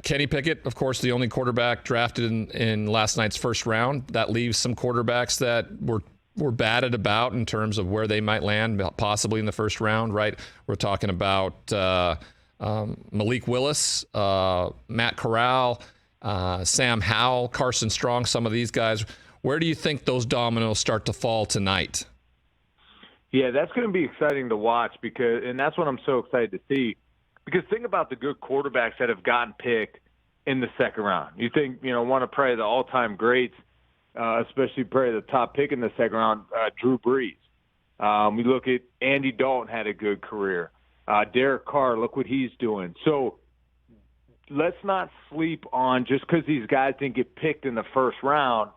Kenny Pickett, of course, the only quarterback drafted in last night's first round. That leaves some quarterbacks that were batted about in terms of where they might land, possibly in the first round, right? We're talking about Malik Willis, Matt Corral, Sam Howell, Carson Strong, some of these guys. Where do you think those dominoes start to fall tonight? Yeah, that's going to be exciting to watch and that's what I'm so excited to see. Because think about the good quarterbacks that have gotten picked in the second round. You think, one of probably the all-time greats, especially probably the top pick in the second round, Drew Brees. We look at Andy Dalton had a good career. Derek Carr, look what he's doing. So let's not sleep on just because these guys didn't get picked in the first round,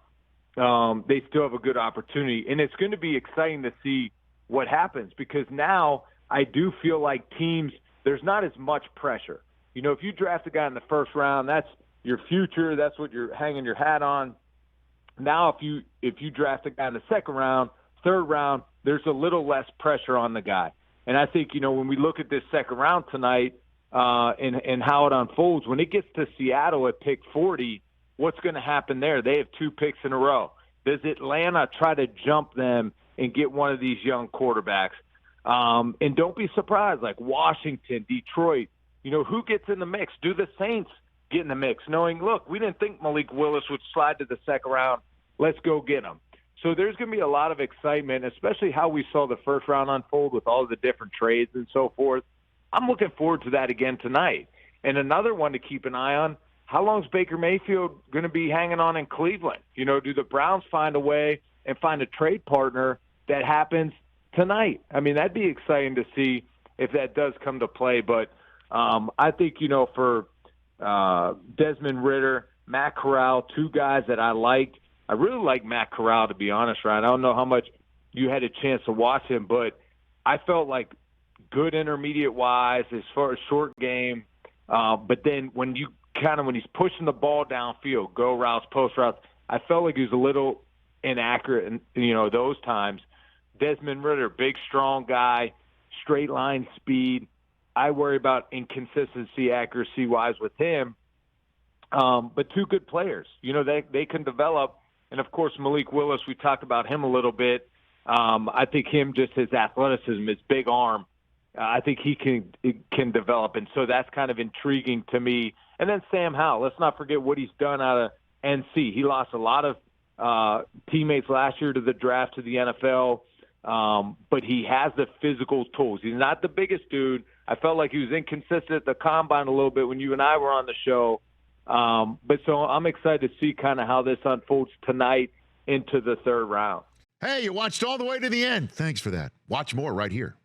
they still have a good opportunity. And it's going to be exciting to see what happens because now I do feel like teams – there's not as much pressure. If you draft a guy in the first round, that's your future. That's what you're hanging your hat on. Now, if you draft a guy in the second round, third round, there's a little less pressure on the guy. And I think, when we look at this second round tonight and how it unfolds, when it gets to Seattle at pick 40, what's going to happen there? They have 2 picks in a row. Does Atlanta try to jump them and get one of these young quarterbacks? And don't be surprised, like Washington, Detroit, who gets in the mix? Do the Saints get in the mix, knowing, look, we didn't think Malik Willis would slide to the second round. Let's go get him. So there's going to be a lot of excitement, especially how we saw the first round unfold with all the different trades and so forth. I'm looking forward to that again tonight. And another one to keep an eye on, how long is Baker Mayfield going to be hanging on in Cleveland? Do the Browns find a way and find a trade partner that happens tonight? I mean, that'd be exciting to see if that does come to play. But I think, for Desmond Ridder, Matt Corral, 2 guys that I liked. I really like Matt Corral, to be honest, Ryan. I don't know how much you had a chance to watch him, but I felt like good intermediate-wise as far as short game. But then when he's pushing the ball downfield, go routes, post routes, I felt like he was a little inaccurate in, those times. Desmond Ridder, big, strong guy, straight line speed. I worry about inconsistency, accuracy-wise with him. But 2 good players. They can develop. And, of course, Malik Willis, we talked about him a little bit. I think just his athleticism, his big arm, I think he can develop. And so that's kind of intriguing to me. And then Sam Howell. Let's not forget what he's done out of NC. He lost a lot of teammates last year to the draft to the NFL. But he has the physical tools. He's not the biggest dude. I felt like he was inconsistent at the combine a little bit when you and I were on the show. But so I'm excited to see kind of how this unfolds tonight into the third round. Hey, you watched all the way to the end. Thanks for that. Watch more right here.